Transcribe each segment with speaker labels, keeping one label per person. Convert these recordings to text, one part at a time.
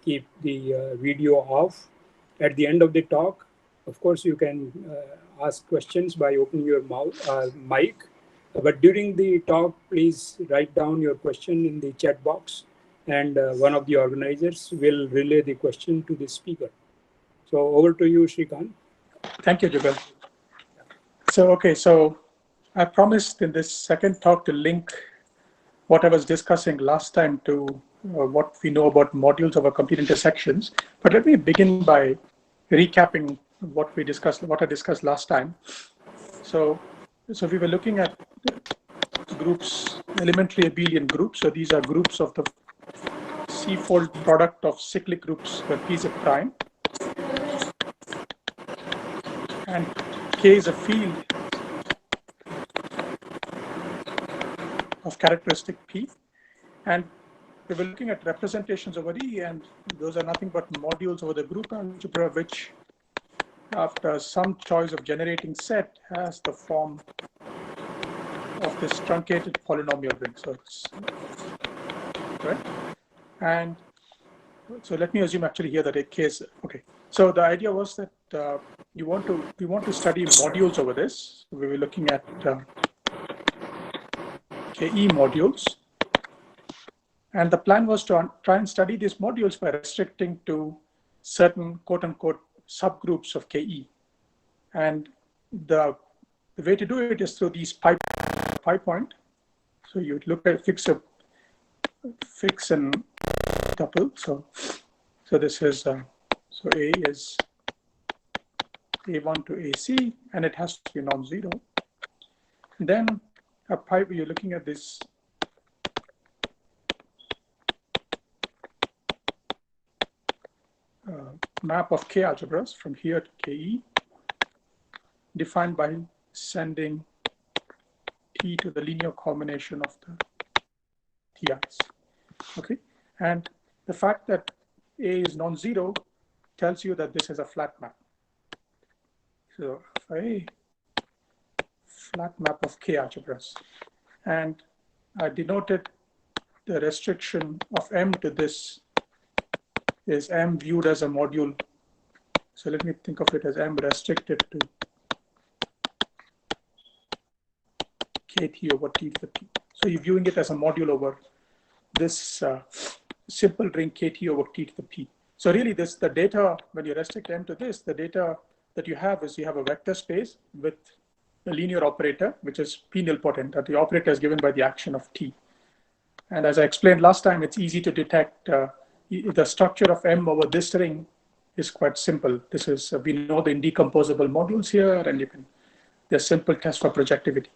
Speaker 1: keep the video off. At the end of the talk, of course, you can ask questions by opening your mic. But during the talk, please write down your question in the chat box, and one of the organizers will relay the question to the speaker. So over to you, Srikanth.
Speaker 2: Thank you, Jugal. So I promised in this second talk to link what I was discussing last time to what we know about modules over complete intersections. But let me begin by recapping what I discussed last time. So we were looking at groups, elementary abelian groups. So these are groups of the C-fold product of cyclic groups where P is a prime. And K is a field of characteristic P. And we were looking at representations over E, and those are nothing but modules over the group algebra, which after some choice of generating set has the form of this truncated polynomial ring. So it's right. And so let me assume actually here that a case, okay. So the idea was that we want to study modules over this. We were looking at KE modules. And the plan was to try and study these modules by restricting to certain quote unquote subgroups of KE. And the way to do it is through these pi point. So you look at fix and tuple. So this is so A is A1 to AC, and it has to be non-zero. Then a pi, you're looking at this map of K algebras from here to KE, defined by sending T to the linear culmination of the TIs. Okay, and the fact that A is non-zero tells you that this is a flat map. So a flat map of K algebras, and I denoted the restriction of M to this is M viewed as a module. So let me think of it as M restricted to KT over T to the P. So you're viewing it as a module over this simple ring KT over T to the P. So really the data, when you restrict M to this, the data that you have is you have a vector space with a linear operator, which is P nilpotent, that the operator is given by the action of T. And as I explained last time, it's easy to detect the structure of M over this ring is quite simple. This is, we know the indecomposable modules here, and there's simple tests for projectivity.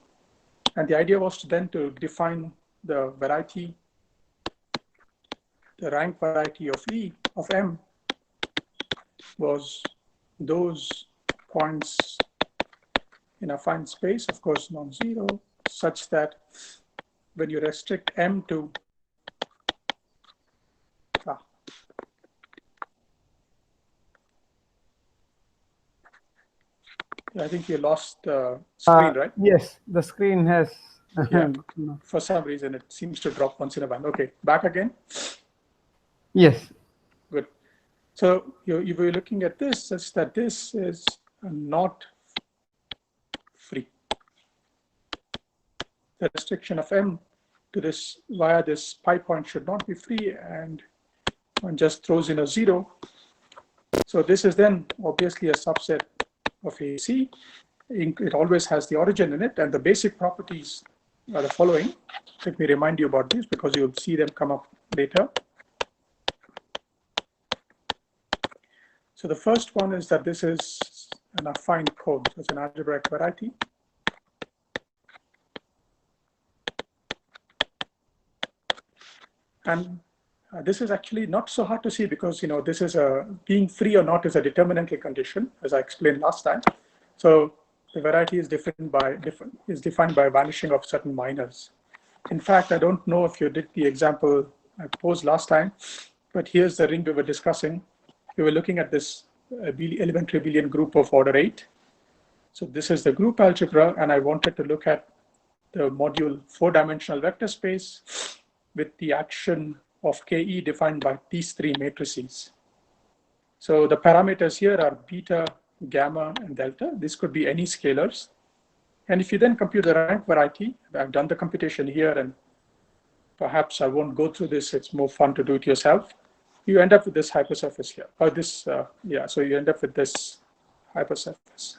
Speaker 2: And the idea was then to define the variety, the rank variety of E of M was those points in a fine space, of course, non-zero, such that when you restrict M to I think you lost the screen, right?
Speaker 3: Yes, the screen has.
Speaker 2: Yeah. For some reason, it seems to drop once in a while. Okay, back again.
Speaker 3: Yes.
Speaker 2: Good. So you were looking at this such that this is not free. The restriction of M to this via this pi point should not be free, and one just throws in a zero. So this is then obviously a subset of AC. It always has the origin in it, and the basic properties are the following. Let me remind you about these because you'll see them come up later. So the first one is that this is an affine cone, so it's an algebraic variety. And this is actually not so hard to see because this is being free or not is a determinantal condition, as I explained last time. So the variety is defined by vanishing of certain minors. In fact, I don't know if you did the example I posed last time, but here's the ring we were discussing. We were looking at this elementary abelian group of order 8. So this is the group algebra, and I wanted to look at the module 4-dimensional vector space with the action of KE defined by these three matrices. So the parameters here are beta, gamma, and delta. This could be any scalars. And if you then compute the rank variety, I've done the computation here, and perhaps I won't go through this. It's more fun to do it yourself. You end up with this hypersurface here, or this, so you end up with this hypersurface.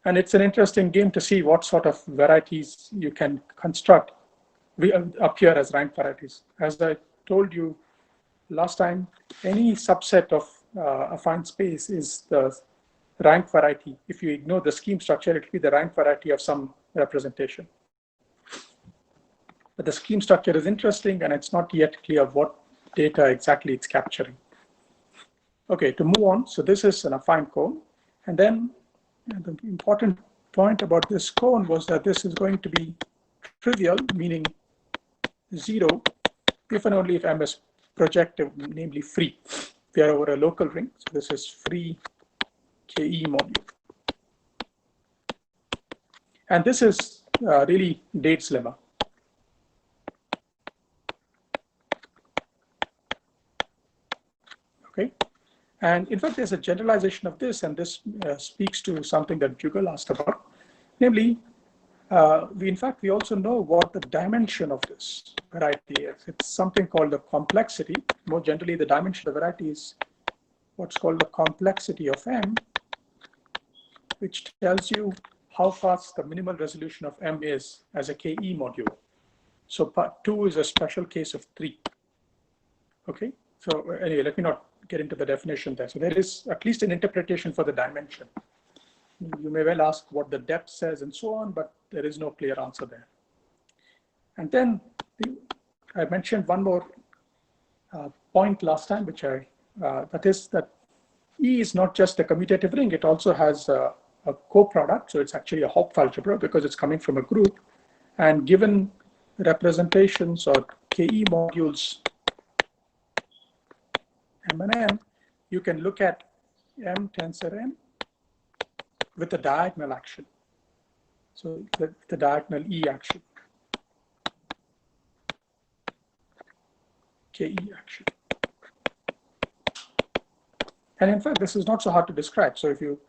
Speaker 2: And it's an interesting game to see what sort of varieties you can construct up here as rank varieties. As I told you last time, any subset of affine space is the rank variety. If you ignore the scheme structure, it will be the rank variety of some representation. But the scheme structure is interesting, and it's not yet clear what data exactly it's capturing. Okay, to move on, so this is an affine cone. And then the important point about this cone was that this is going to be trivial, meaning 0, if and only if M is projective, namely free. We are over a local ring, so this is free KE module. And this is really Dade's lemma. Okay, and in fact, there's a generalization of this, and this speaks to something that Jugal asked about, namely, we also know what the dimension of this variety is. It's something called the complexity. More generally, the dimension of the variety is what's called the complexity of M, which tells you how fast the minimal resolution of M is as a KE module. So part 2 is a special case of 3. Okay, so anyway, let me not get into the definition there. So there is at least an interpretation for the dimension. You may well ask what the depth says and so on, but there is no clear answer there. And then I mentioned one more point last time, which that is that E is not just a commutative ring, it also has a co-product. So it's actually a Hopf algebra because it's coming from a group. And given representations or KE modules M and N, you can look at M tensor M with a diagonal action. So the diagonal E action, KE action. And in fact, this is not so hard to describe. So if you,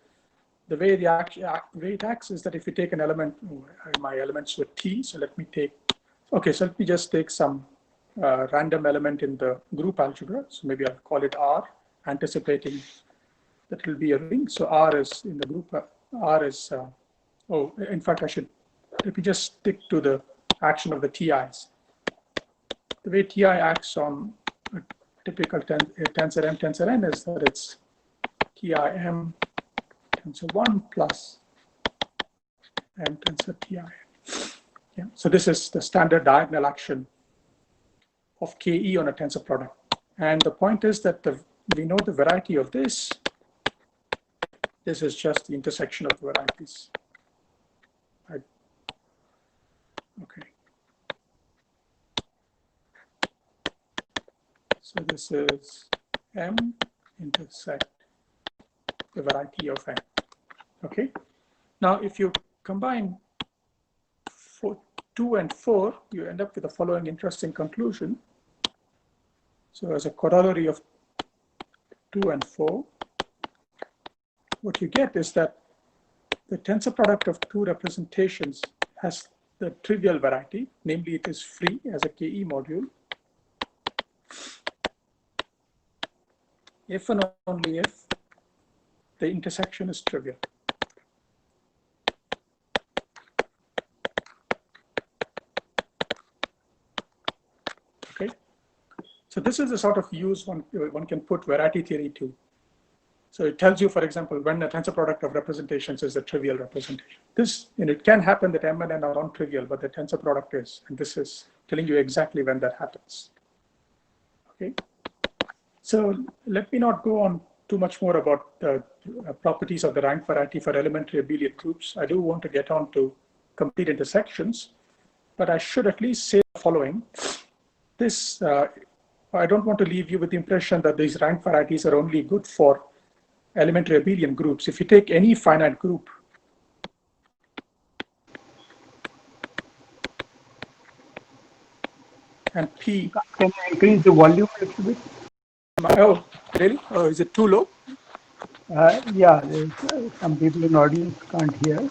Speaker 2: the way it acts is that if you take an element, my elements were T, so let me take, okay, so let me just take some random element in the group algebra. So maybe I'll call it R, anticipating that it will be a ring. So R is in the group, R is, in fact, let me just stick to the action of the TIs. The way TI acts on a typical tensor M tensor N is that it's TIM tensor 1 plus M tensor TIN. Yeah. So this is the standard diagonal action of KE on a tensor product. And the point is that we know the variety of this. This is just the intersection of the varieties. Right. Okay. So this is M intersect the variety of M. Okay. Now, if you combine 2 and 4, you end up with the following interesting conclusion. So as a corollary of 2 and 4, what you get is that the tensor product of two representations has the trivial variety, namely it is free as a KE module, if and only if the intersection is trivial. Okay, so this is the sort of use one can put variety theory to. So it tells you, for example, when a tensor product of representations is a trivial representation. It can happen that M and N are non-trivial, but the tensor product is, and this is telling you exactly when that happens. Okay, so let me not go on too much more about the properties of the rank variety for elementary abelian groups. I do want to get on to complete intersections, but I should at least say the following. I don't want to leave you with the impression that these rank varieties are only good for elementary abelian groups. If you take any finite group, and P.
Speaker 3: Can you increase the volume a little bit?
Speaker 2: Oh, really? Oh, is it too low?
Speaker 3: Yeah, some people in the audience can't hear.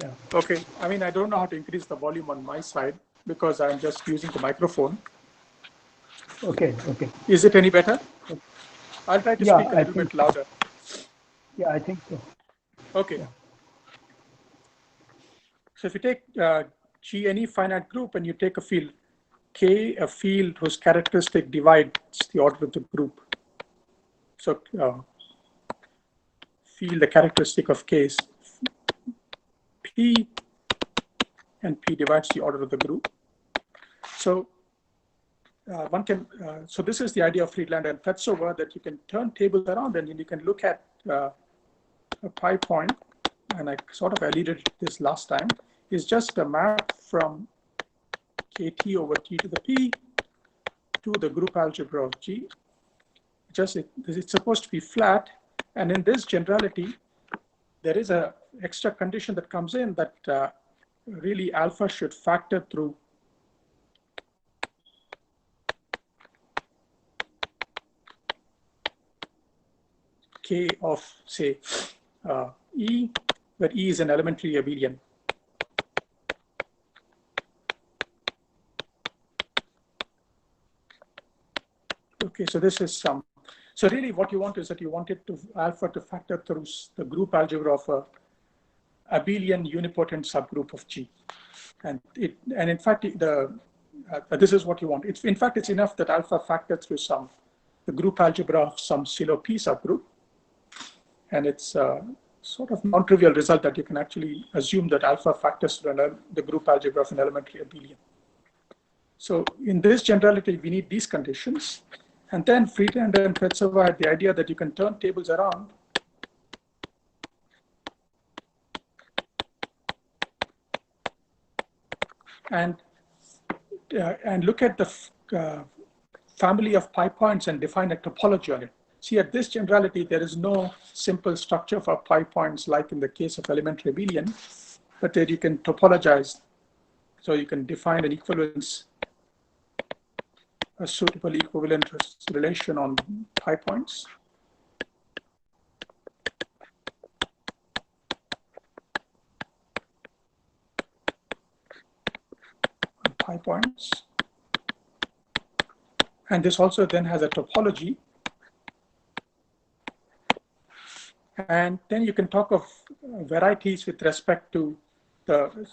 Speaker 3: Yeah.
Speaker 2: Okay. I mean, I don't know how to increase the volume on my side because I'm just using the microphone.
Speaker 3: Okay. Okay.
Speaker 2: Is it any better? I'll try to
Speaker 3: Yeah,
Speaker 2: speak a
Speaker 3: I
Speaker 2: little
Speaker 3: think.
Speaker 2: bit louder.
Speaker 3: Yeah, I think so.
Speaker 2: Okay.
Speaker 3: Yeah.
Speaker 2: So if you take G, any finite group, and you take a field K, a field whose characteristic divides the order of the group. So field, the characteristic of K is P, and P divides the order of the group. So one can, so this is the idea of Friedlander and Fetzover, that you can turn tables around and you can look at a pi point, and I sort of alluded to this last time, is just a map from kt over t to the p to the group algebra of G. Just it's supposed to be flat, and in this generality, there is a extra condition that comes in that really alpha should factor through k of, say, E, where E is an elementary abelian. Okay, so this is some. So really what you want is that you want it to alpha to factor through the group algebra of a abelian unipotent subgroup of G. And in fact, this is what you want. In fact, it's enough that alpha factor through the group algebra of some Silo P subgroup. And it's a sort of non-trivial result that you can actually assume that alpha factors through the group algebra of an elementary abelian. So in this generality, we need these conditions. And then Friedlander and Fetzover had the idea that you can turn tables around and look at the family of pi points and define a topology on it. See, at this generality, there is no simple structure for pi points like in the case of elementary abelian, but that you can topologize. So you can define an equivalence, a suitable equivalent relation on pi points. On pi points. And this also then has a topology. And then you can talk of varieties with respect to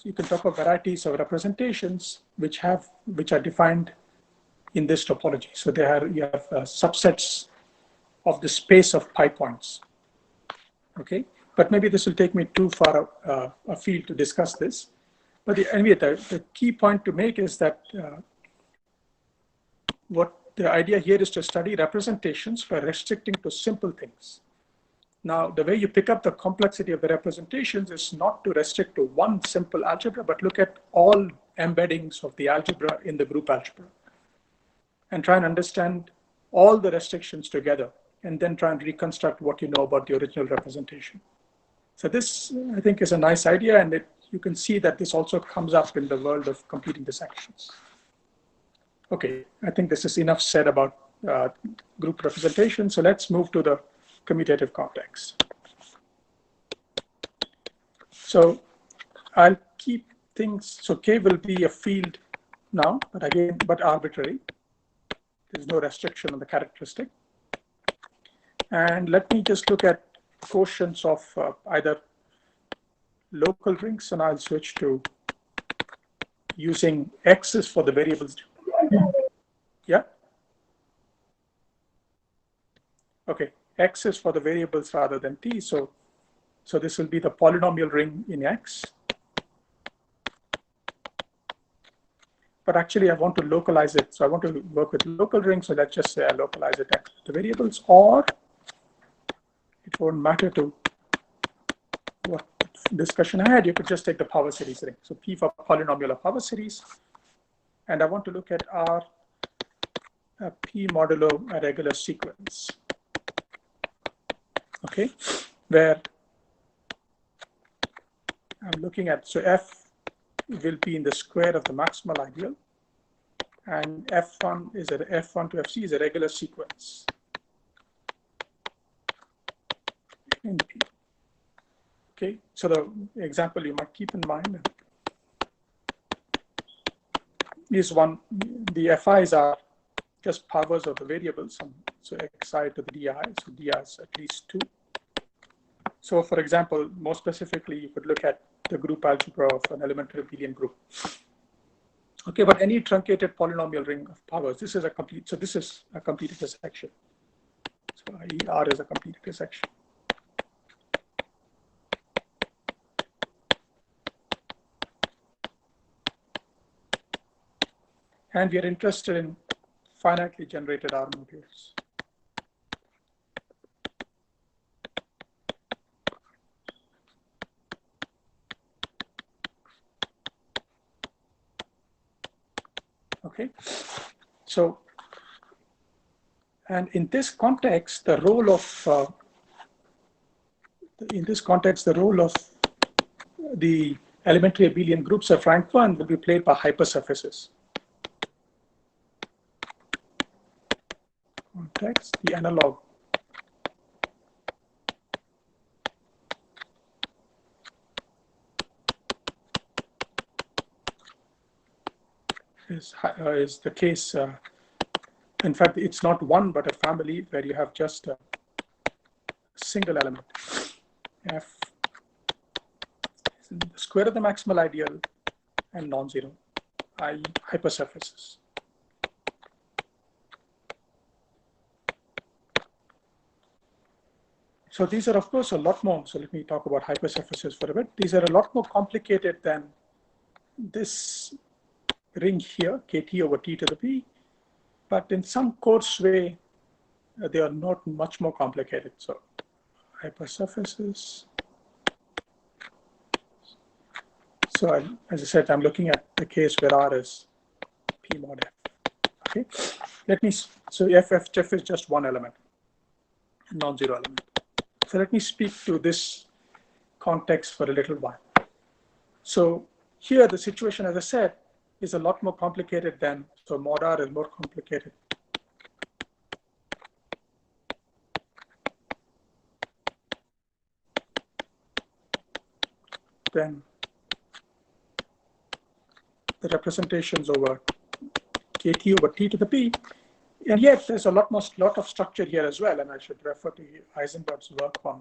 Speaker 2: you can talk of varieties of representations which are defined in this topology. So you have subsets of the space of pi points. Okay, but maybe this will take me too far afield to discuss this. But anyway, the key point to make is that what the idea here is to study representations by restricting to simple things. Now, the way you pick up the complexity of the representations is not to restrict to one simple algebra, but look at all embeddings of the algebra in the group algebra and try and understand all the restrictions together and then try and reconstruct what you know about the original representation. So this, I think, is a nice idea, and you can see that this also comes up in the world of computing dissections. Okay, I think this is enough said about group representation. So let's move to the commutative context. So I'll keep things, so K will be a field now, but arbitrary. There's no restriction on the characteristic. And let me just look at quotients of either local rings, and I'll switch to using X's for the variables. Yeah? Okay, X is for the variables rather than T. So this will be the polynomial ring in X. But actually, I want to localize it. So I want to work with local rings. So let's just say I localize it to the variables, or it won't matter to what discussion I had. You could just take the power series ring. So P for polynomial of power series. And I want to look at R P modulo a regular sequence. Okay, where I'm looking at, so F will be in the square of the maximal ideal, and F1 is F1 to FC is a regular sequence in P. Okay, so the example you might keep in mind is one, the FIs are just powers of the variables, so xi to the di, so di is at least 2. So for example, more specifically, you could look at the group algebra of an elementary abelian group. Okay, but any truncated polynomial ring of powers, this is a complete intersection. So i.e. R is a complete intersection. And we are interested in finitely generated R modules. Okay, so, and in this context, the role of the elementary abelian groups of rank 1 will be played by hypersurfaces. Context, the analog. Is the case. In fact, it's not one, but a family where you have just a single element. F is the square of the maximal ideal and non-zero, i.e. hypersurfaces. So these are, of course, a lot more. So let me talk about hypersurfaces for a bit. These are a lot more complicated than this ring here, kt over t to the p, but in some coarse way, they are not much more complicated. So hypersurfaces. So as I said, I'm looking at the case where R is P mod F. Okay, so F is just one element, a non-zero element. So let me speak to this context for a little while. So here the situation, as I said, is a lot more complicated than, so mod R is more complicated. Than the representations over kt over t to the p. And yet there's a lot of structure here as well. And I should refer to Heisenberg's work on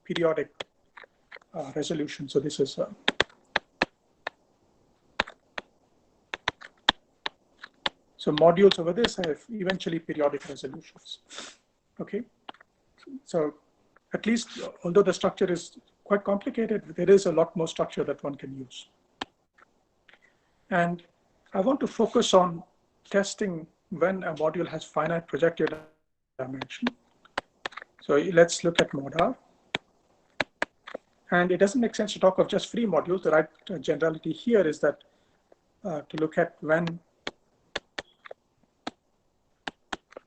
Speaker 2: periodic resolution. So this is so modules over this have eventually periodic resolutions. Okay, so at least, although the structure is quite complicated, there is a lot more structure that one can use. And I want to focus on testing when a module has finite projective dimension. So let's look at mod R. And it doesn't make sense to talk of just free modules. The right generality here is that to look at when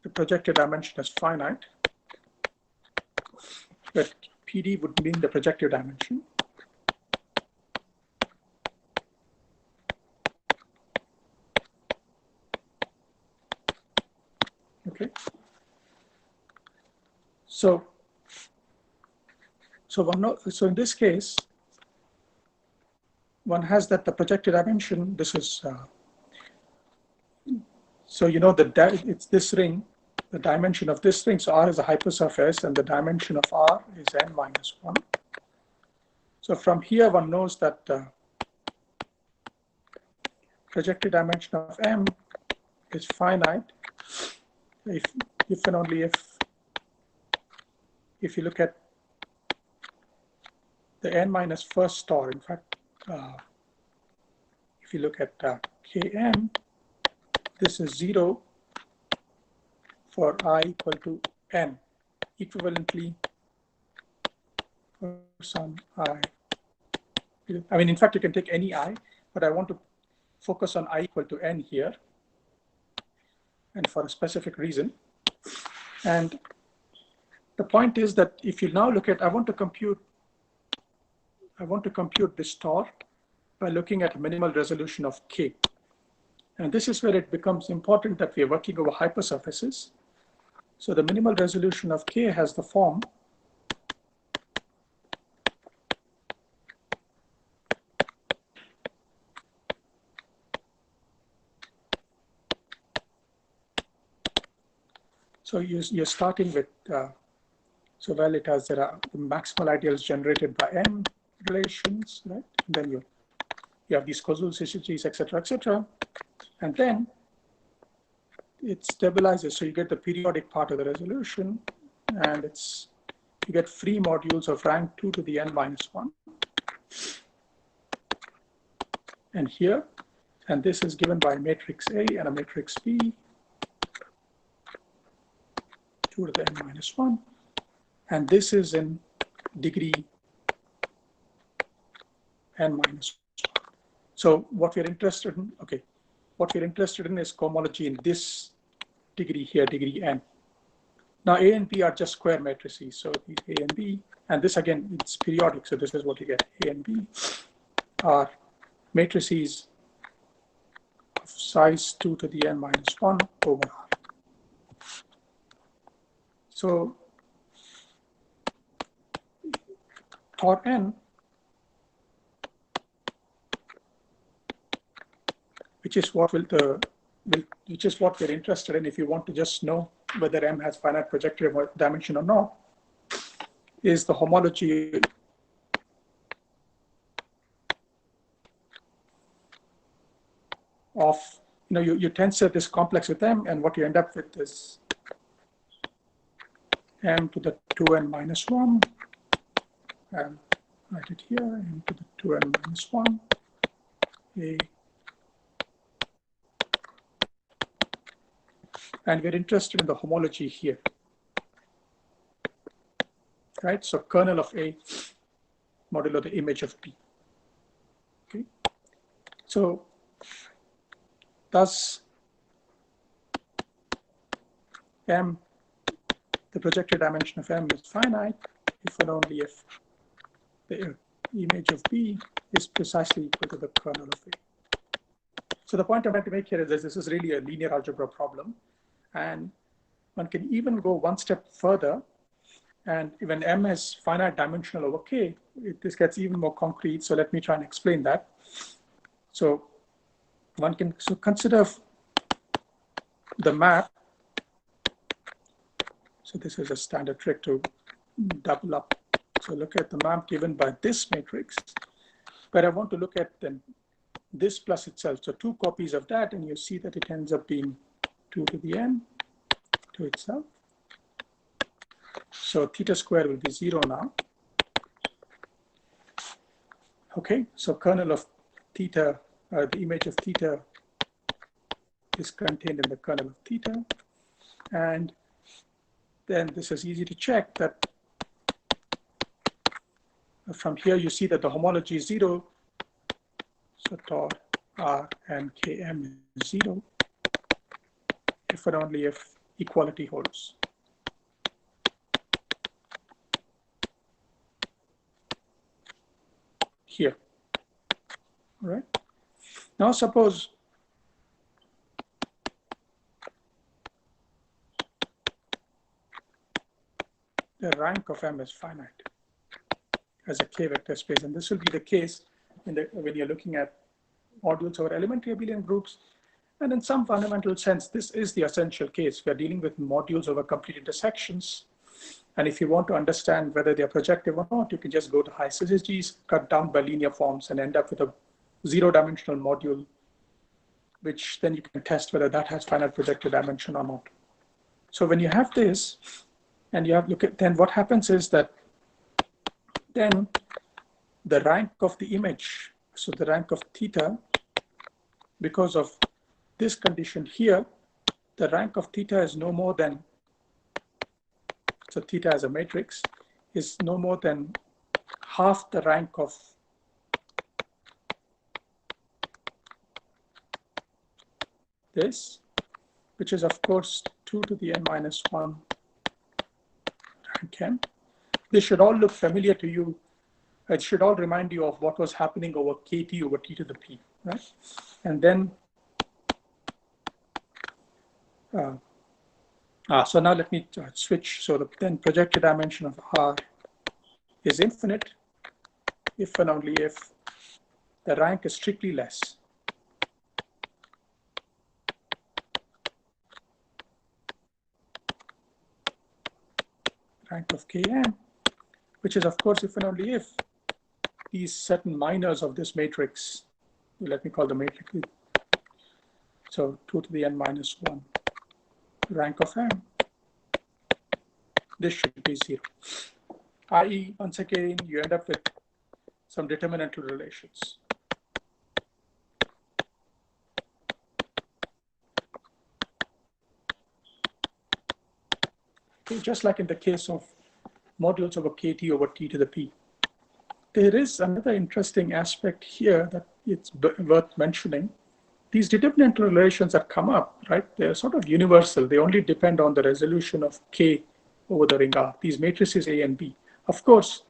Speaker 2: the projective dimension is finite, but PD would mean the projective dimension. Okay. So in this case, one has that the projective dimension. This is so you know it's this ring. The dimension of this ring, so R is a hypersurface, and the dimension of R is n minus 1. So from here, one knows that projective dimension of M is finite if and only if you look at the n minus first star. In fact, if you look at Km, this is 0 for I equal to n, equivalently for some I. I mean, in fact, you can take any I, but I want to focus on I equal to n here, and for a specific reason. And the point is that if you now look at, I want to compute this star by looking at a minimal resolution of K. And this is where it becomes important that we are working over hypersurfaces. So the minimal resolution of K has the form so you're starting with, so well it has, there are the maximal ideals generated by M relations, right? And then you have these causal syzygies, etc., etc. And then it stabilizes, so you get the periodic part of the resolution, and you get free modules of rank 2 to the n minus 1. And here, and this is given by a matrix A and a matrix B, 2 to the n minus 1. And this is in degree n minus 1. So what we're interested in, okay, what we're interested in is cohomology in this degree here, degree n. Now A and B are just square matrices, so these A and B, and this again, it's periodic, so this is what you get. A and B are matrices of size 2 to the n minus 1 over R. So for n, which is what we're interested in if you want to just know whether M has finite projective dimension or not, is the homology of, you tensor this complex with M, and what you end up with is M to the 2n minus 1, and write it here, M to the 2n minus 1, A. And we're interested in the homology here, right? So kernel of A modulo the image of B. Okay. So thus M, the projected dimension of M is finite if and only if the image of B is precisely equal to the kernel of A. So the point I'm trying to make here is this is really a linear algebra problem. And one can even go one step further. And when M is finite dimensional over K, this gets even more concrete. So let me try and explain that. So one can consider the map. So this is a standard trick to double up. So look at the map given by this matrix, but I want to look at then this plus itself. So two copies of that, and you see that it ends up being 2 to the n to itself. So theta square will be 0 now. Okay, so kernel of theta, the image of theta is contained in the kernel of theta. And then this is easy to check that from here you see that the homology is 0. So tau R and Km is 0 if and only if equality holds. Here, all right? Now suppose the rank of M is finite as a K vector space, and this will be the case when you're looking at modules over elementary abelian groups. And in some fundamental sense, this is the essential case. We're dealing with modules over complete intersections. And if you want to understand whether they're projective or not, you can just go to high syzygies, cut down by linear forms, and end up with a 0-dimensional module, which then you can test whether that has finite projective dimension or not. So when you have this, and you have look at, then what happens is that then the rank of the image, so the rank of theta, because of this condition here, the rank of theta is no more than, so theta as a matrix is no more than half the rank of this, which is of course 2 to the n minus 1 rank M. This should all look familiar to you. It should all remind you of what was happening over KT over T to the P, right? And then So now let me switch. So then projected dimension of R is infinite if and only if the rank is strictly less. Rank of Kn, which is of course if and only if these certain minors of this matrix, let me call the matrix, so 2 to the n minus 1, rank of M, this should be 0. I.e., once again, you end up with some determinantal relations. Okay, just like in the case of modules over kt over t to the p. There is another interesting aspect here that it's worth mentioning. These determinantal relations that come up, right, they're sort of universal. They only depend on the resolution of K over the ring R, these matrices A and B. Of course,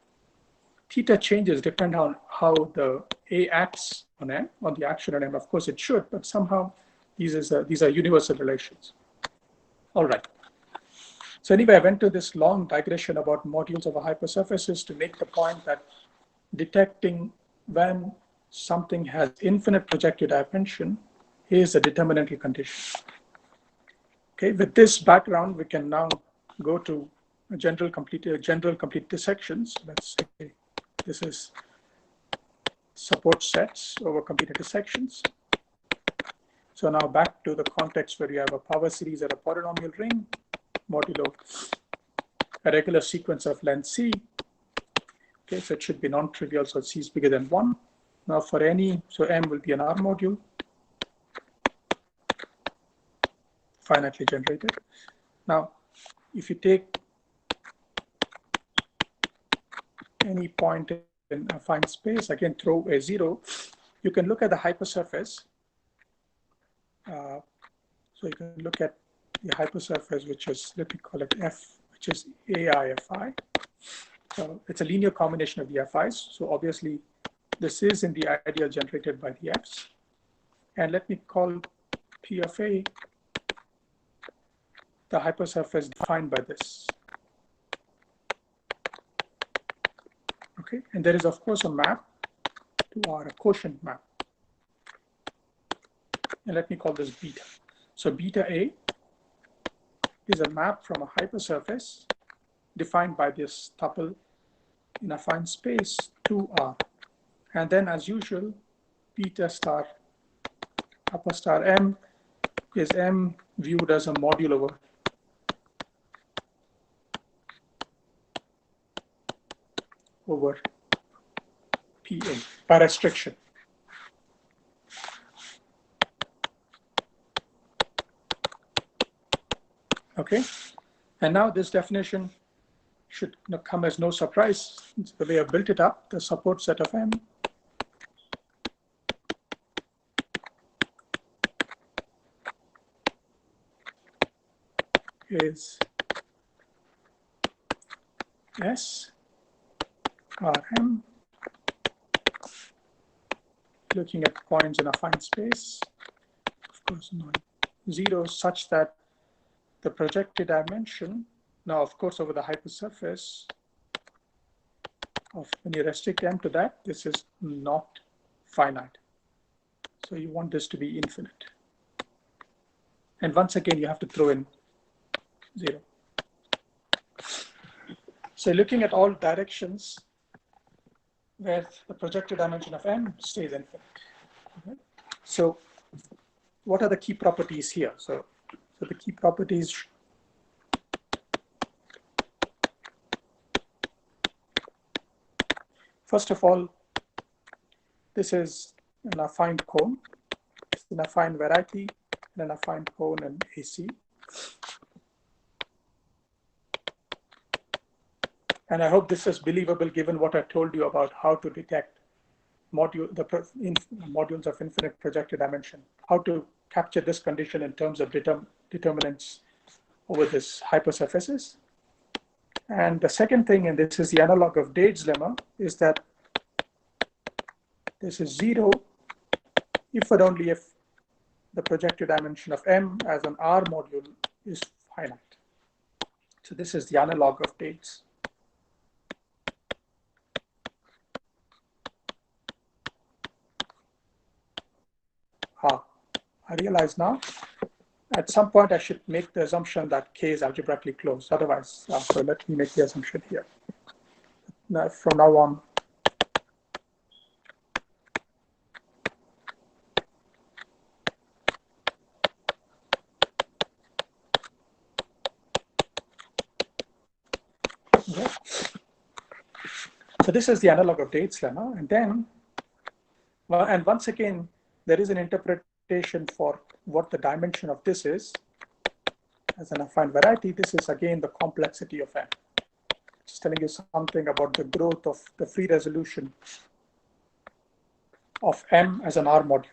Speaker 2: theta changes depend on how the A acts on M, on the action on M. Of course, it should, but somehow these are universal relations. All right. So anyway, I went to this long digression about modules over hypersurfaces to make the point that detecting when something has infinite projected dimension is a determinantal condition. Okay, with this background, we can now go to a general complete intersections. Let's say this is support sets over complete intersections. So now back to the context where you have a power series at a polynomial ring, modulo a regular sequence of length C. Okay, so it should be non-trivial, so C is bigger than 1. Now for any, so M will be an R module, finitely generated. Now, if you take any point in a affine space, again throw a 0, you can look at the hypersurface. So you can look at the hypersurface, which is, let me call it F, which is AIFI. So it's a linear combination of the FIs. So obviously, this is in the ideal generated by the Fs. And let me call P of A the hypersurface defined by this. Okay, and there is of course a map to R, a quotient map. And let me call this beta. So beta A is a map from a hypersurface defined by this tuple in a affine space to R. And then as usual, beta star upper star M is M viewed as a module over PA by restriction. Okay, and now this definition should come as no surprise. It's the way I built it up, the support set of M is S Rm, looking at points in a affine space, of course non-zero, such that the projected dimension, now of course over the hypersurface of, when you restrict M to that, this is not finite. So you want this to be infinite. And once again, you have to throw in 0. So looking at all directions where the projected dimension of M stays infinite. Okay. So what are the key properties here? So the key properties, first of all, this is an affine cone. It's an affine variety and an affine cone in AC. And I hope this is believable given what I told you about how to detect modules of infinite projected dimension, how to capture this condition in terms of determinants over this hypersurfaces. And the second thing, and this is the analog of Dade's lemma, is that this is 0 if and only if the projective dimension of M as an R module is finite. So this is the analog of dates. I realize now, at some point I should make the assumption that K is algebraically closed. Otherwise, so let me make the assumption here. Now, from now on, okay. So this is the analog of dates lemma, and then, well, and once again, there is an interpretation for what the dimension of this is. As an affine variety, this is again the complexity of M. Just telling you something about the growth of the free resolution of M as an R module.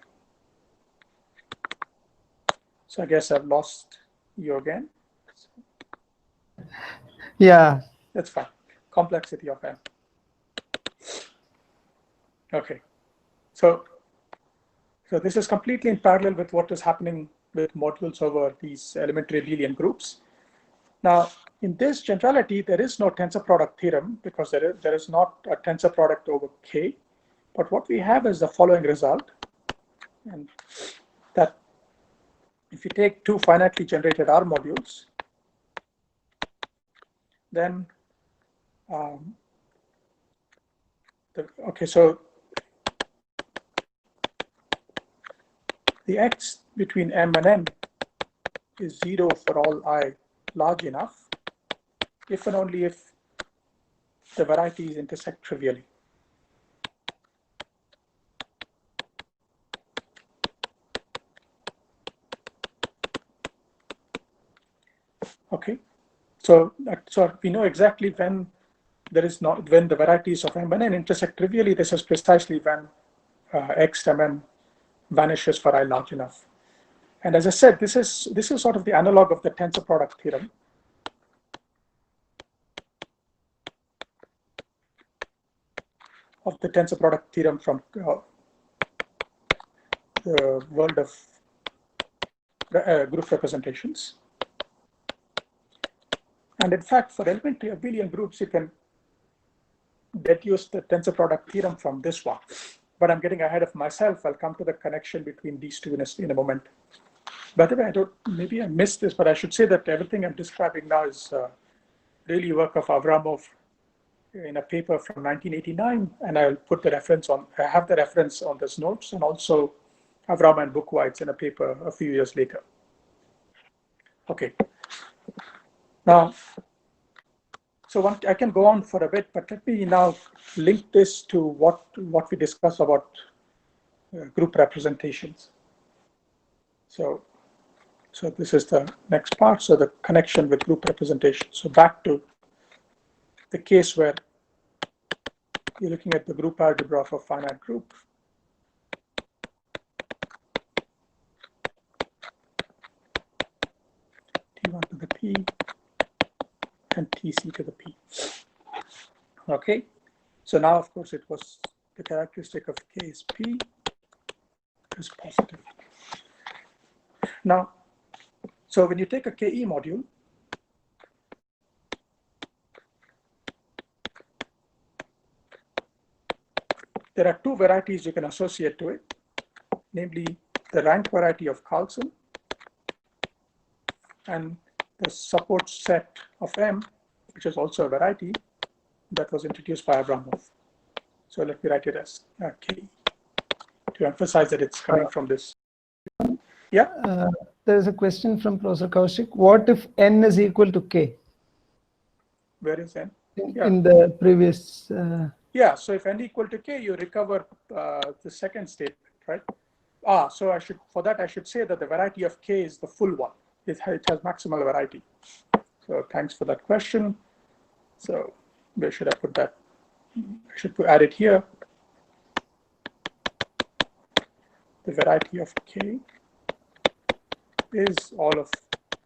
Speaker 2: So I guess I've lost you again.
Speaker 3: Yeah.
Speaker 2: That's fine. Complexity of M. Okay. So this is completely in parallel with what is happening with modules over these elementary abelian groups. Now, in this generality, there is no tensor product theorem because there is not a tensor product over K. But what we have is the following result, and that if you take two finitely generated R modules, then so the X between M and N is 0 for all I large enough, if and only if the varieties intersect trivially. Okay, so we know exactly when when the varieties of M and N intersect trivially. This is precisely when X Mn vanishes for I large enough. And as I said, this is sort of the analog of the tensor product theorem. Of the tensor product theorem from the world of group representations. And in fact, for elementary abelian groups, you can deduce the tensor product theorem from this one. But I'm getting ahead of myself. I'll come to the connection between these two in a moment. By the way, maybe I missed this, but I should say that everything I'm describing now is really work of Avramov in a paper from 1989, and I'll put the reference on. I have the reference on this notes, and also Avram and Buchweitz in a paper a few years later. Okay. Now, so I can go on for a bit, but let me now link this to what we discussed about group representations. So this is the next part. So the connection with group representation. So back to the case where you're looking at the group algebra of a finite group. T1 to the P and TC to the P. Okay. So now, of course, it was the characteristic of K is P is positive. Now, so when you take a KE module, there are two varieties you can associate to it, namely the rank variety of Carlson and the support set of M, which is also a variety that was introduced by Avramov. So let me write it as K to emphasize that it's coming from this. Yeah.
Speaker 3: There is a question from Professor Kaushik. What if N is equal to K?
Speaker 2: Where is N?
Speaker 3: In the previous.
Speaker 2: Yeah. So if N equal to K, you recover the second statement, right? So I should say that the variety of K is the full one. It has maximal variety. So thanks for that question. So where should I put that? I should add it here. The variety of K is all of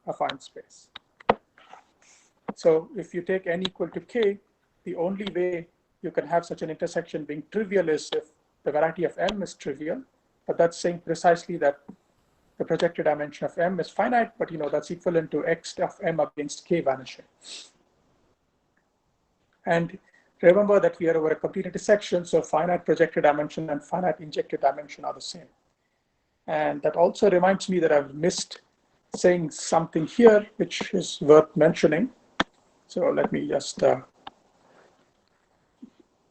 Speaker 2: affine space. So if you take N equal to K, the only way you can have such an intersection being trivial is if the variety of M is trivial, but that's saying precisely that the projected dimension of M is finite, but that's equivalent to X of M against K vanishing. And remember that we are over a complete intersection, so finite projected dimension and finite injected dimension are the same. And that also reminds me that I've missed saying something here, which is worth mentioning. So let me just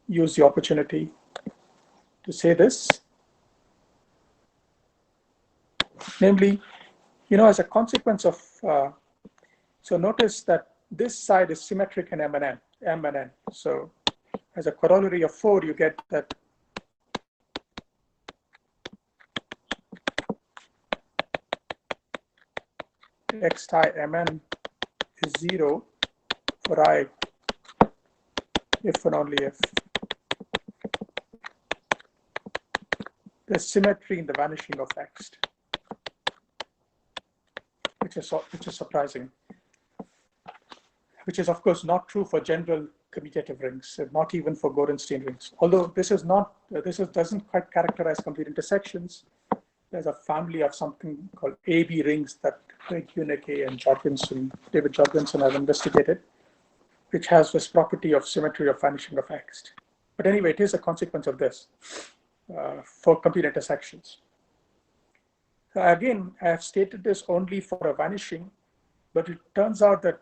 Speaker 2: use the opportunity to say this. Namely, as a consequence of, so notice that this side is symmetric in M and N. So as a corollary of 4, you get that X tie Mn is 0 for I if and only if there's symmetry in the vanishing of X, which is surprising, which is of course not true for general commutative rings, not even for Gorenstein rings. Although this doesn't quite characterize complete intersections. There's a family of something called AB rings that Craig Huneke and David Jorgensen have investigated, which has this property of symmetry of vanishing of X. But anyway, it is a consequence of this for complete intersections. So again, I have stated this only for a vanishing, but it turns out that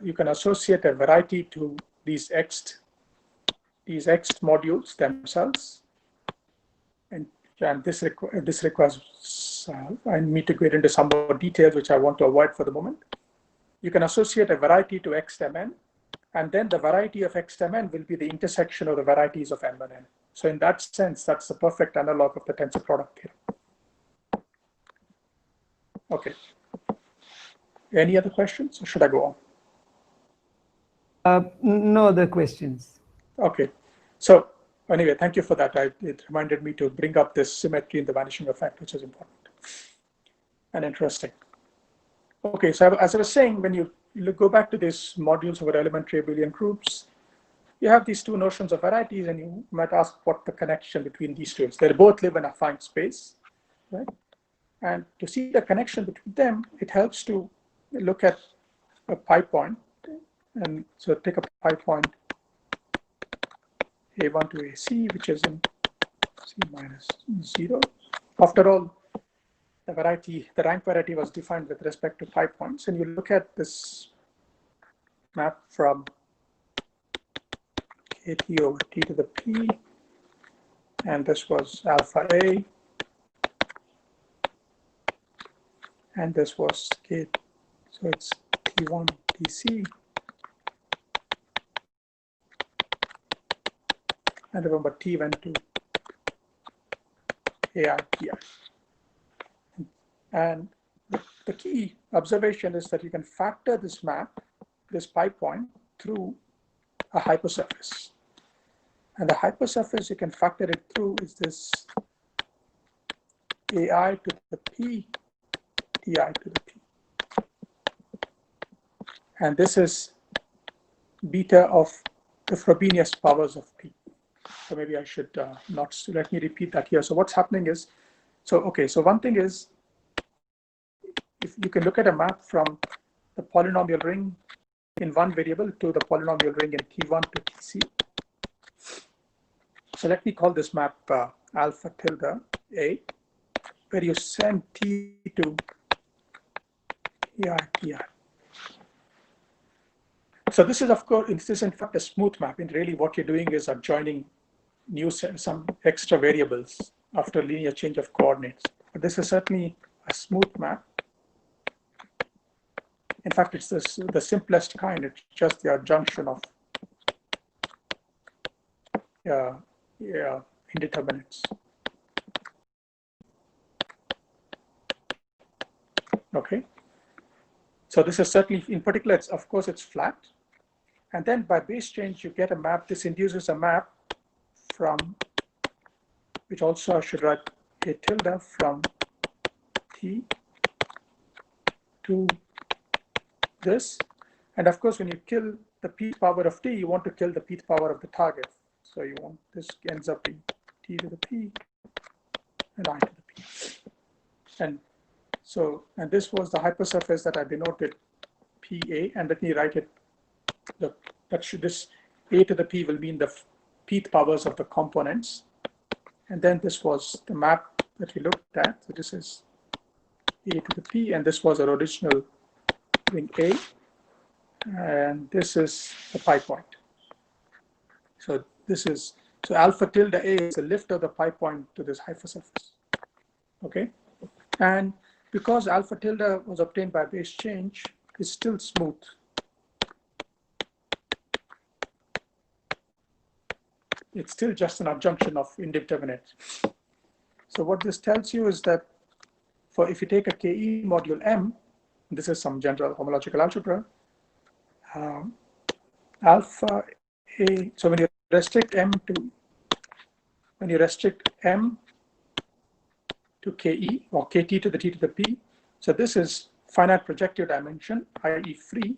Speaker 2: you can associate a variety to these X modules themselves. And this requires I need to get into some more details, which I want to avoid for the moment. You can associate a variety to Xmn, and then the variety of Xmn will be the intersection of the varieties of M and N. So in that sense, that's the perfect analog of the tensor product theorem. Okay. Any other questions, or should I go
Speaker 4: on? No other questions.
Speaker 2: Okay. So anyway, thank you for that. It reminded me to bring up this symmetry in the vanishing effect, which is important and interesting. Okay, so as I was saying, when you go back to these modules over elementary abelian groups, you have these two notions of varieties, and you might ask what the connection between these two is. They both live in a finite space, right? And to see the connection between them, it helps to look at a pi point. And so take a pi point A1 to AC, which is in C minus 0. After all, the rank variety was defined with respect to pi points. And you look at this map from KT over T to the P, and this was alpha A, and this was K, so it's T1 TC. And remember, T went to AI, TI. And the key observation is that you can factor this map, this pi point, through a hypersurface. And the hypersurface you can factor it through is this AI to the P, TI to the P. And this is beta of the Frobenius powers of P. So maybe I should not, let me repeat that here. So what's happening is, so one thing is, if you can look at a map from the polynomial ring in one variable to the polynomial ring in T1 to TC. So let me call this map alpha tilde A, where you send T to TI. So this is, of course, this is in fact a smooth map. And really what you're doing is adjoining some extra variables after linear change of coordinates. But this is certainly a smooth map. In fact, it's the simplest kind. It's just the adjunction of indeterminates. Okay. So this is certainly, in particular, of course, it's flat. And then by base change, you get a map. This induces a map from, which also I should write a tilde from T to this. And of course, when you kill the pth power of T, you want to kill the pth power of the target. So you want, this ends up being T to the P and I to the P. And So, and this was the hypersurface that I denoted PA, and let me write it. This A to the P will mean the pth powers of the components. And then this was the map that we looked at. So this is A to the P, and this was our original ring A. And this is the pi point. So this is, so alpha tilde A is the lift of the pi point to this hypersurface. Okay. And because alpha tilde was obtained by base change, it's still smooth. It's still just an adjunction of indeterminate. So what this tells you is that if you take a KE module M, this is some general homological algebra, alpha A, so when you restrict M to KE or KT to the T to the P, so this is finite projective dimension, i.e. free.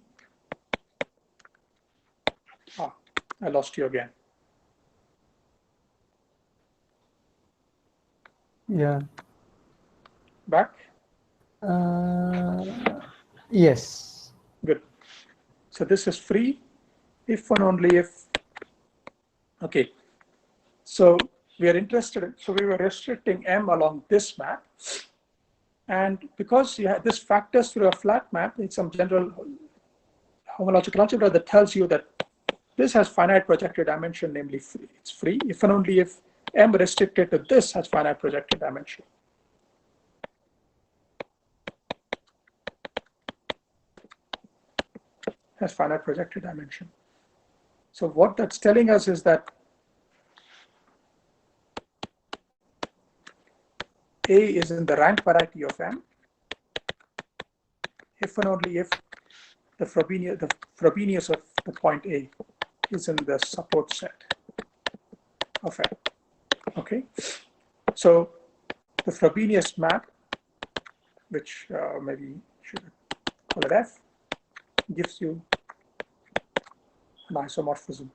Speaker 2: I lost you again.
Speaker 4: Yeah.
Speaker 2: Back?
Speaker 4: Yes.
Speaker 2: Good. So this is free if and only if, okay. So we are interested, so we were restricting M along this map. And because you have this factors through a flat map, it's some general homological algebra that tells you that this has finite projective dimension, namely free. It's free if and only if M restricted to this has finite projective dimension. Has finite projective dimension. So what that's telling us is that A is in the rank variety of M if and only if the Frobenius of the point A is in the support set of M. Okay, so the Frobenius map, which maybe should call it F, gives you an isomorphism.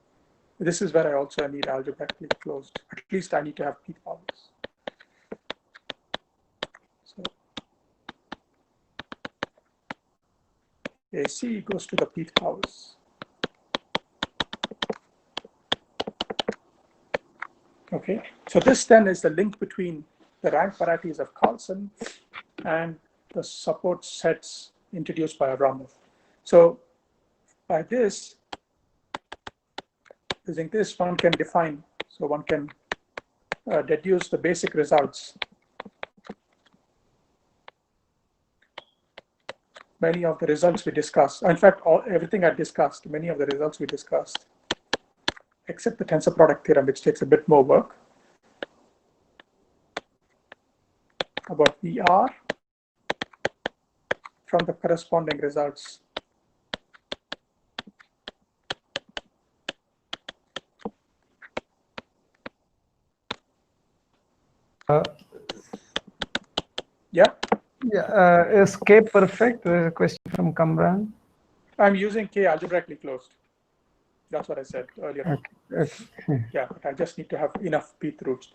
Speaker 2: This is where I also need algebraically closed. At least I need to have pth powers. So AC goes to the pth powers. Okay, so this then is the link between the rank varieties of Carlson and the support sets introduced by Abramov. So by this, using this, one can define, so one can deduce the basic results. Many of the results we discussed, in fact, everything I discussed, many of the results we discussed, except the tensor product theorem, which takes a bit more work, about ER from the corresponding results. Yeah.
Speaker 4: Yeah. Is K perfect? There's a question from Kamran.
Speaker 2: I'm using K algebraically closed. That's what I said earlier.
Speaker 4: Okay.
Speaker 2: Yeah, but I just need to have enough pth roots.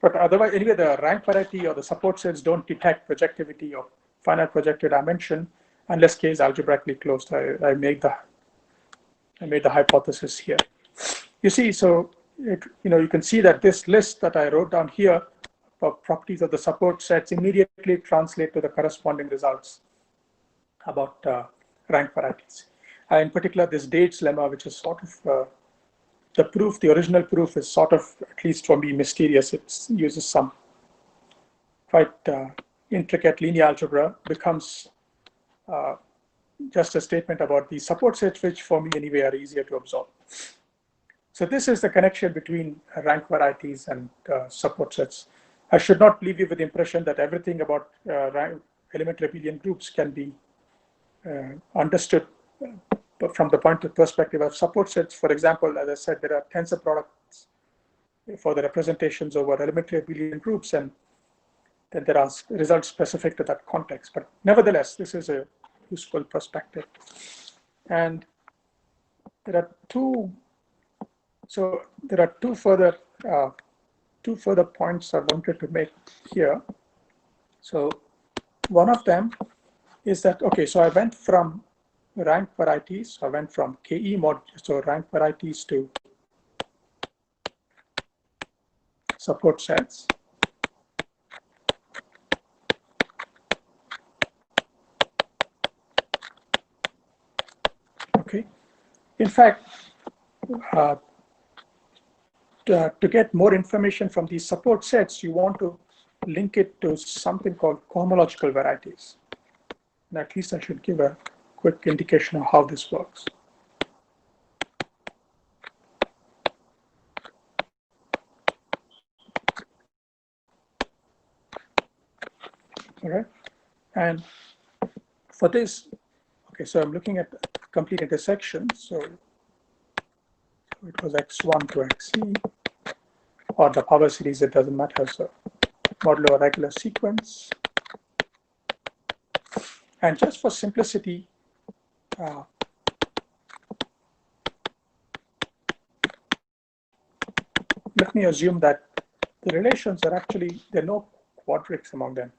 Speaker 2: But otherwise, anyway, the rank variety or the support sets don't detect projectivity or finite projective dimension unless K is algebraically closed. I made the hypothesis here. You see, so you can see that this list that I wrote down here of properties of the support sets immediately translate to the corresponding results about rank varieties. In particular, this Dade's lemma, which is sort of the original proof is sort of, at least for me, mysterious. It uses some quite intricate linear algebra, becomes just a statement about the support sets, which for me anyway are easier to absorb. So this is the connection between rank varieties and support sets. I should not leave you with the impression that everything about elementary abelian groups can be understood from the perspective of support sets. For example, as I said, there are tensor products for the representations over elementary abelian groups, and then there are results specific to that context. But nevertheless, this is a useful perspective. And there are two further points I wanted to make here. So one of them is that, okay, so I went from rank varieties, I went from KE mod, so rank varieties to support sets. Okay, in fact, to get more information from these support sets, you want to link it to something called cohomological varieties. And at least I should give a quick indication of how this works. All right, and for this, okay, so I'm looking at complete intersection. So it was x1 to xc, or the power series, it doesn't matter. So modulo regular sequence. And just for simplicity, let me assume that the relations are actually, there are no quadrics among them.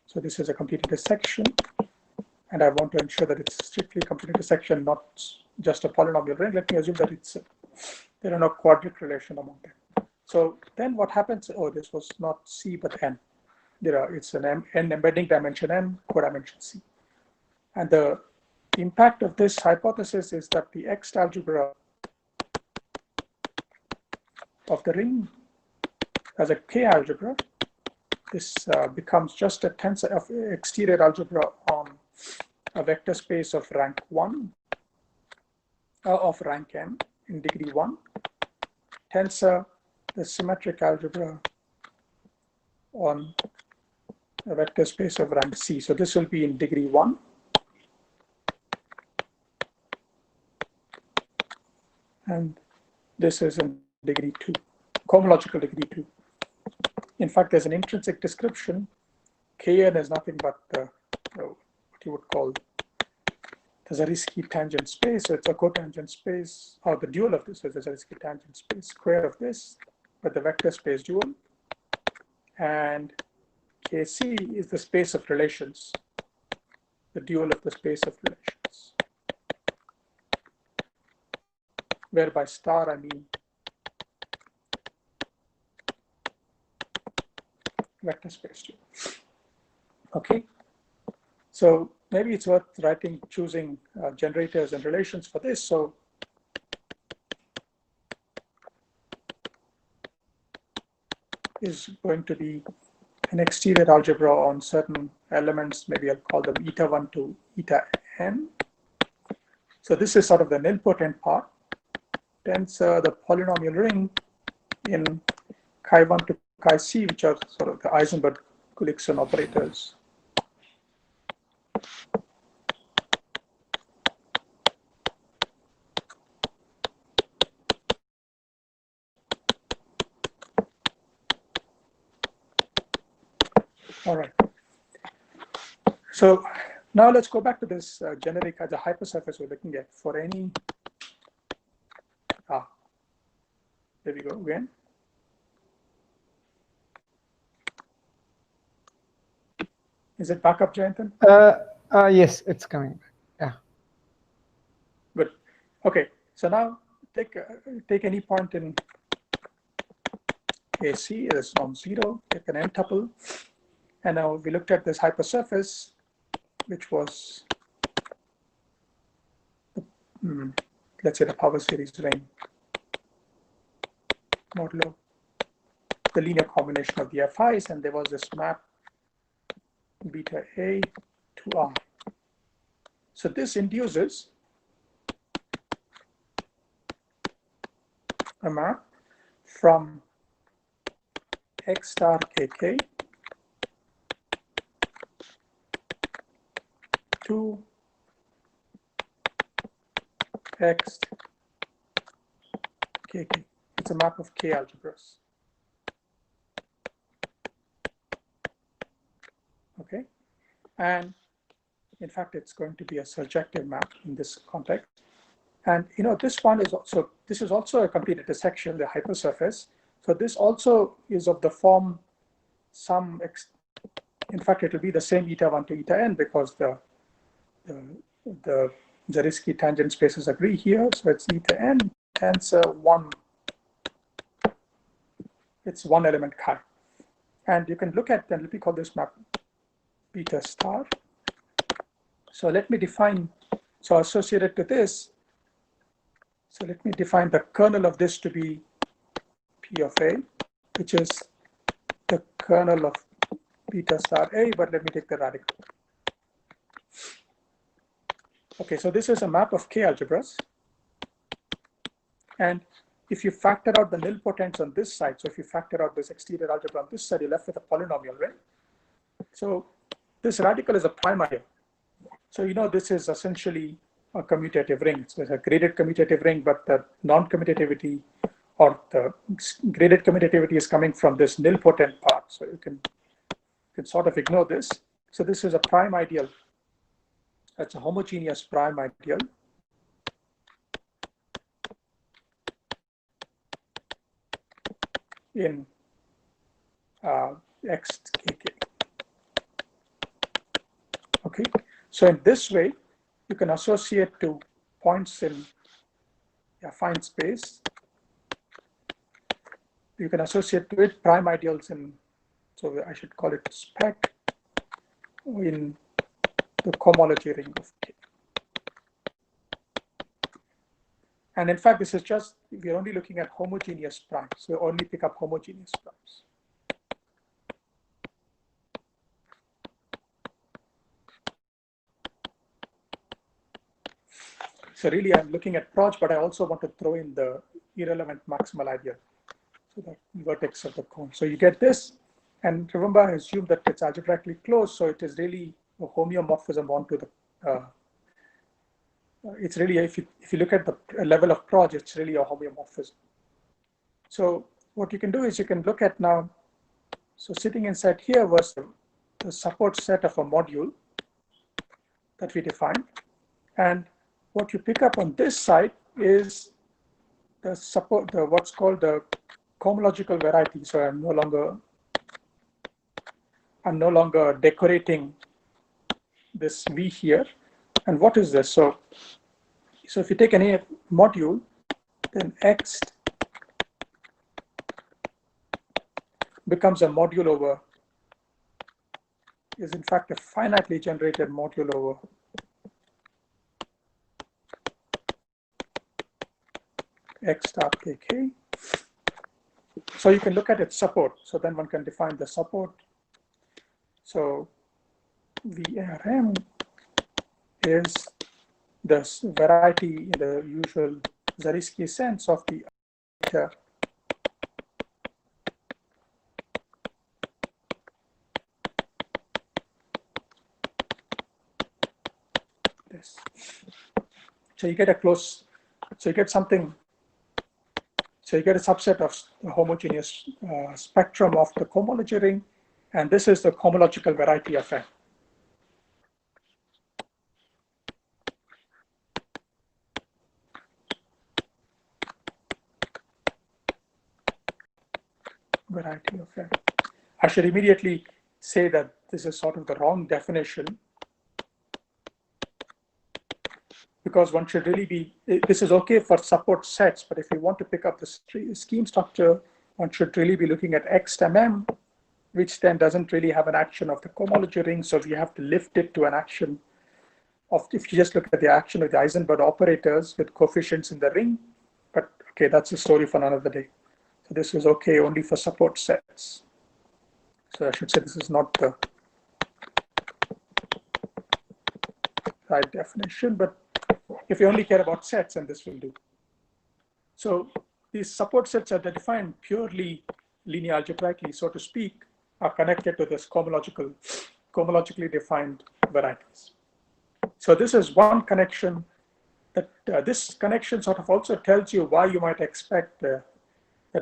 Speaker 2: So this is a complete intersection, and I want to ensure that it's strictly complete intersection, not just a polynomial ring. Let me assume that it's there are no quadric relation among them. So then what happens? Oh, this was not C but N. It's an n embedding dimension n, codimension C. And the impact of this hypothesis is that the X algebra of the ring as a K algebra, this becomes just a tensor of exterior algebra on a vector space of rank 1, of rank n in degree 1, tensor the symmetric algebra on a vector space of rank C. So this will be in degree 1. And this is in degree 2, cohomological degree 2. In fact, there's an intrinsic description. Kn is nothing but what you would call the Zariski tangent space. So it's a cotangent space, or the dual of this is the Zariski tangent space, square of this, but the vector space dual. And Kc is the space of relations, the dual of the space of relations, where by star I mean vector space dual. Okay, so maybe it's worth choosing generators and relations for this. So is going to be an exterior algebra on certain elements. Maybe I'll call them eta 1 to eta n. So this is sort of the nilpotent part. Tensor the polynomial ring in chi 1 to chi c, which are sort of the Eisenberg-Gullikson operators. All right. So now let's go back to this generic as a hypersurface we're looking at for any. There we go again. Is it back up, Jayantan?
Speaker 4: Yes, it's coming back. Yeah.
Speaker 2: Good. Okay. So now take any point in AC as non-zero. Take an n tuple. And now we looked at this hypersurface, which was, let's say, the power series ring modulo the linear combination of the FIs, and there was this map beta A to R. So this induces a map from X star KK to X KK. It's a map of K algebras. Okay, and in fact, it's going to be a surjective map in this context. And this one is also, this is also a complete intersection, the hypersurface. So this also is of the form some In fact, it will be the same eta1 to eta n because the Zariski tangent spaces agree here. So it's eta n, hence it's one element chi. And you can look at, and let me call this map beta star. So let me define, so associated to this, so let me define the kernel of this to be P of A, which is the kernel of beta star A, but let me take the radical. Okay, so this is a map of K algebras. And if you factor out the nilpotents on this side, so if you factor out this exterior algebra on this side, you're left with a polynomial, right? So this radical is a prime ideal. So you know this is essentially a commutative ring. So it's a graded commutative ring, but the non-commutativity or the graded commutativity is coming from this nilpotent part. So you can sort of ignore this. So this is a prime ideal. That's a homogeneous prime ideal. In XKK. Okay, so in this way, you can associate to points in affine space. You can associate to it prime ideals in, so I should call it spec in the cohomology ring of K. And in fact, this is just, we're only looking at homogeneous primes. So we only pick up homogeneous primes. So really, I'm looking at Proj, but I also want to throw in the irrelevant maximal ideal. So the vertex of the cone. So you get this. And remember, I assume that it's algebraically closed. So it is really a homeomorphism onto the it's really, if you look at the level of Proj, it's really a homeomorphism. So what you can do is you can look at now, so sitting inside here was the support set of a module that we defined. And what you pick up on this side is the support, what's called the cohomological variety. So I'm no longer decorating this V here. And what is this? So if you take any module, then X becomes a module over, is in fact a finitely generated module over X star KK. So you can look at its support. So then one can define the support. So VRM is the variety in the usual Zariski sense of the Theta this. So you get a close, so you get something, so you get a subset of the homogeneous spectrum of the cohomology ring, and this is the cohomological variety of M. Variety of M. I should immediately say that this is sort of the wrong definition, because one should really be, this is okay for support sets, but if you want to pick up the scheme structure, one should really be looking at X M, which then doesn't really have an action of the cohomology ring, so we have to lift it to an action of, if you just look at the action of the Eisenberg operators with coefficients in the ring, but okay, that's a story for another day. So this is okay only for support sets. So I should say this is not the right definition, but if you only care about sets, then this will do. So these support sets are defined purely linear algebraically, so to speak, are connected to this cohomologically defined varieties. So this is one connection that this connection sort of also tells you why you might expect the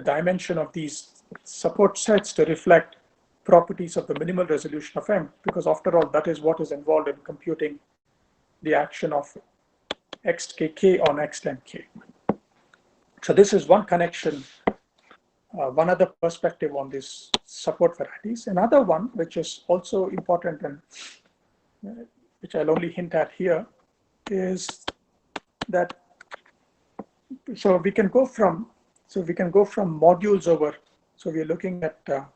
Speaker 2: dimension of these support sets to reflect properties of the minimal resolution of M, because after all, that is what is involved in computing the action of XKK on XMK. So this is one connection one other perspective on these support varieties. Another one, which is also important and which I'll only hint at here, is that so we can go from modules over. So we're looking at so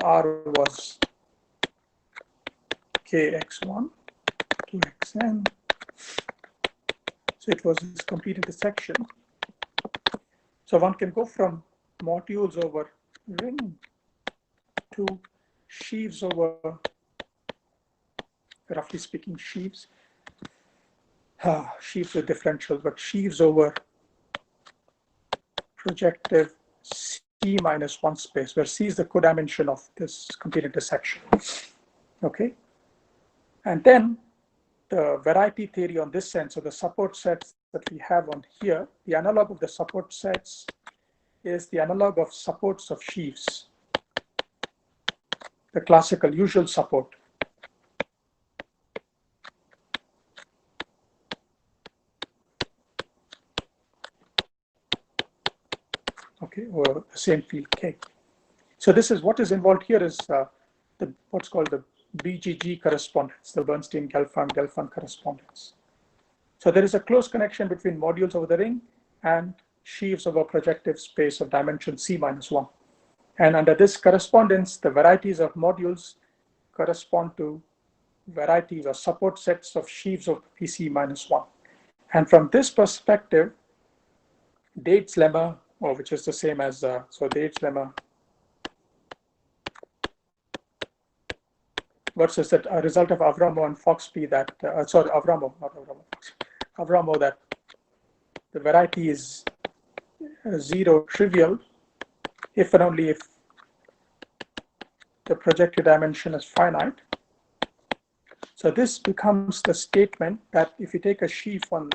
Speaker 2: R was kx1 to xn. So it was this complete intersection. So one can go from modules over ring to sheaves over, roughly speaking, sheaves. Sheaves with differentials, but sheaves over projective C minus 1 space, where C is the codimension of this complete intersection. Okay. And then the variety theory on this sense, so the support sets that we have on here, the analog of the support sets is the analog of supports of sheaves, the classical usual support. Okay, or the same field K. So this is what is involved here is what's called the BGG correspondence, the Bernstein-Gelfand correspondence. So there is a close connection between modules over the ring and sheaves over projective space of dimension C minus 1. And under this correspondence, the varieties of modules correspond to varieties or support sets of sheaves of PC minus 1. And from this perspective, Dade's lemma, or which is the same as, so Dade's lemma versus that a result of Avramo and Foxby that, sorry, Avramo, not Avramo, Avramo, that the variety is zero trivial if and only if the projective dimension is finite. So this becomes the statement that if you take a sheaf on,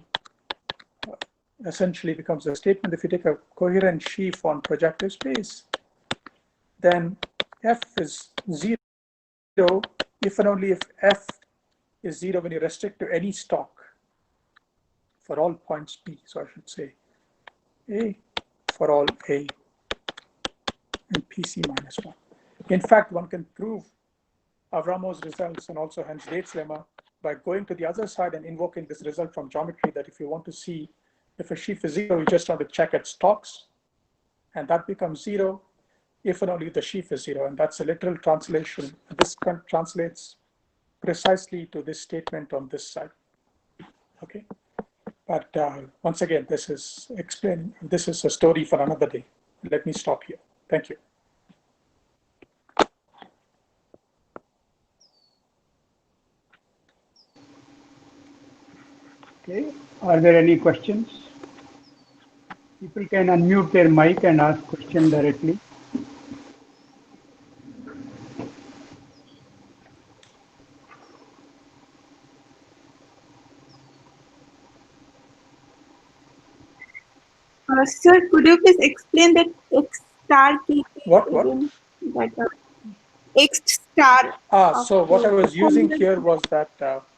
Speaker 2: essentially becomes a statement, if you take a coherent sheaf on projective space, then F is zero if and only if F is zero when you restrict to any stock for all points P. So I should say A for all A and PC minus 1. In fact, one can prove Avramo's results and also hence Dade's lemma by going to the other side and invoking this result from geometry, that if you want to see if a sheaf is zero, you just want to check its stocks, and that becomes zero if and only if the sheaf is zero. And that's a literal translation. This translates precisely to this statement on this side. Okay. But once again, this is a story for another day. Let me stop here. Thank you.
Speaker 3: Okay, are there any questions? People can unmute their mic and ask question directly.
Speaker 5: Sir, could you please explain that X star K?
Speaker 2: What?
Speaker 5: That X star.
Speaker 2: So what I was using here was that.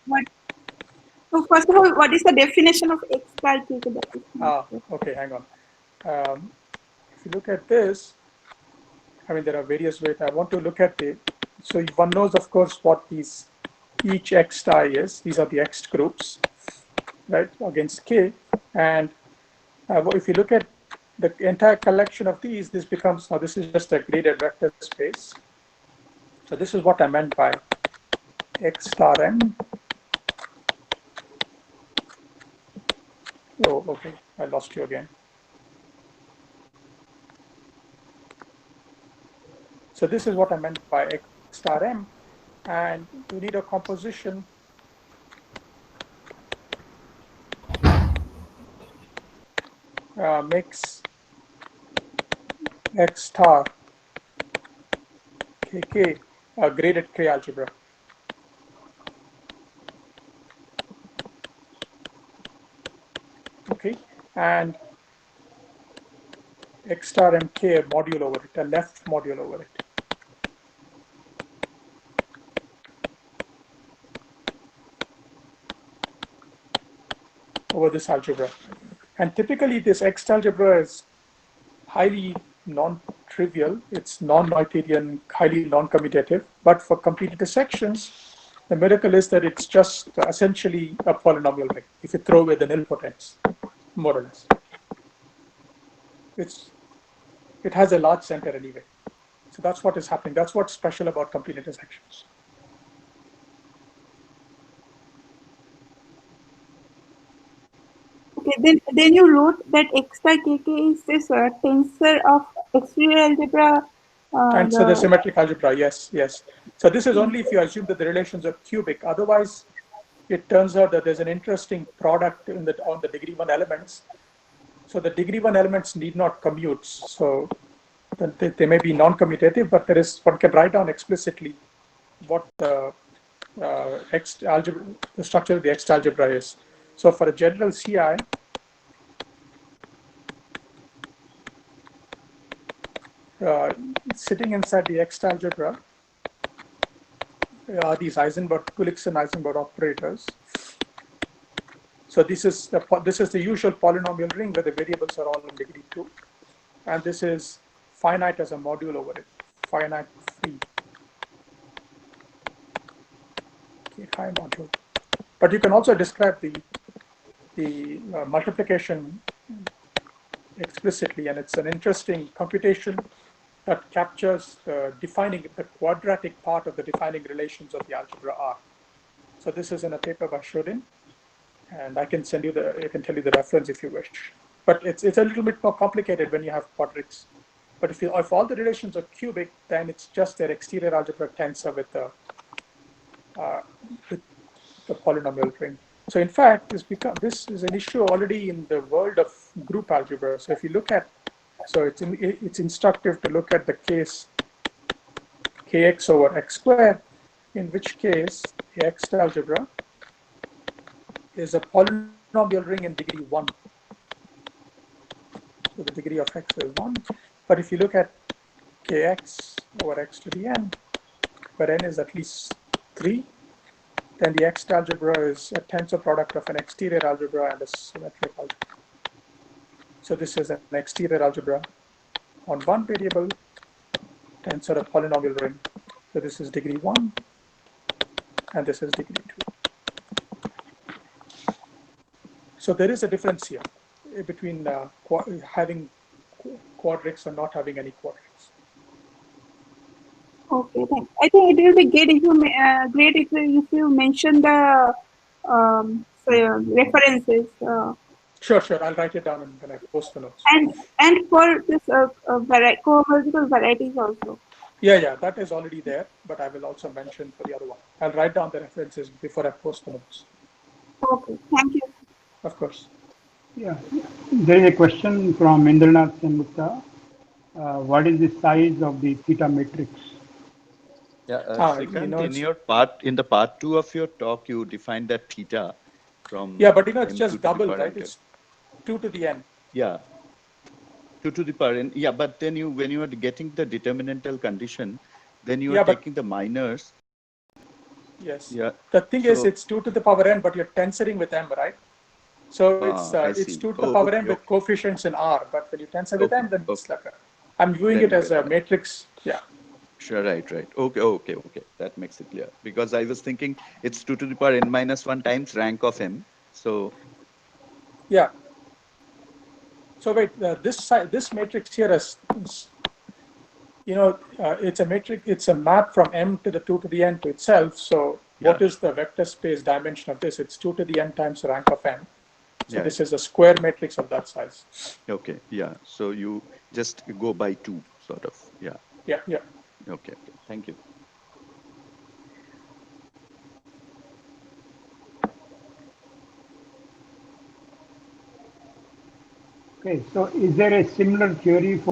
Speaker 5: What? So first of all, what is the definition of X star K?
Speaker 2: Okay, hang on. If you look at this, I mean, there are various ways. I want to look at it. So one knows, of course, what each X star is. These are the X groups, right, against K. And if you look at the entire collection of these, this becomes, now this is just a graded vector space. So this is what I meant by X star M. Oh, okay, I lost you again. So this is what I meant by X star M, and you need a composition makes X star KK a graded K algebra. Okay, and X star MK a module over it, a left module over it. Over this algebra. And typically this X algebra is highly non-trivial. It's non-Noetherian, highly non-commutative. But for complete intersections, the miracle is that it's just essentially a polynomial ring if you throw away the nilpotents, more or less. It has a large center anyway. So that's what is happening. That's what's special about complete intersections.
Speaker 5: Okay, then you wrote that x by kk is this tensor of exterior algebra.
Speaker 2: Tensor the symmetric algebra, yes, yes. So this is only if you assume that the relations are cubic. Otherwise, it turns out that there's an interesting product on the degree 1 elements. So the degree 1 elements need not commute. So they may be non-commutative, but one can write down explicitly what the X algebra, the structure of the X algebra is. So for a general CI, sitting inside the X algebra are these Kulikson-Eisenberg operators. So this is the usual polynomial ring where the variables are all in degree 2, and this is finite as a module over it, finite free. Okay, high module. But you can also describe the multiplication explicitly, and it's an interesting computation that captures the quadratic part of the defining relations of the algebra R. So this is in a paper by Shodin, and I can tell you the reference if you wish. But it's a little bit more complicated when you have quadrics. But if all the relations are cubic, then it's just their exterior algebra tensor with the polynomial ring. So in fact, this is an issue already in the world of group algebra. So if you look at, it's instructive to look at the case kx over x squared, in which case the X algebra is a polynomial ring in degree 1. So the degree of x is 1. But if you look at kx over x to the n, where n is at least 3, then the X algebra is a tensor product of an exterior algebra and a symmetric algebra. So this is an exterior algebra on one variable, tensor of polynomial ring. So this is degree 1, and this is degree 2. So there is a difference here between having quadrics and not having any quadrics.
Speaker 5: Okay, thanks. I think it will be great if you mention the references.
Speaker 2: Sure. I'll write it down when I post the notes.
Speaker 5: And for this co-multiple varieties also.
Speaker 2: Yeah, that is already there, but I will also mention for the other one. I'll write down the references before I post the notes.
Speaker 5: Okay, thank you.
Speaker 2: Of course.
Speaker 3: Yeah, there is a question from Indranath Sengupta. What is the size of the theta matrix?
Speaker 6: Yeah, Srikanth, in the part 2 of your talk, you defined that theta from.
Speaker 2: Yeah, but it's just double, right? It's 2 to the n.
Speaker 6: Yeah, 2 to the power n. Yeah, but then when you are getting the determinantal condition, then you are taking the minors.
Speaker 2: Yes.
Speaker 6: Yeah.
Speaker 2: The thing is, it's 2 to the power n, but you're tensoring with m, right? So it's 2 to the power n with coefficients in R, but when you tensor with m, then it's like I'm viewing it as a matrix. Yeah.
Speaker 6: Sure, right. Okay. That makes it clear. Because I was thinking it's 2 to the power n minus 1 times rank of m. So.
Speaker 2: Yeah. So wait, this matrix here is it's a matrix. It's a map from m to the 2 to the n to itself. So what is the vector space dimension of this? It's 2 to the n times rank of m. So this is a square matrix of that size.
Speaker 6: Okay. Yeah. So you just go by 2, sort of. Yeah.
Speaker 2: Yeah.
Speaker 6: Okay. Thank you.
Speaker 3: Okay, so is there a similar theory for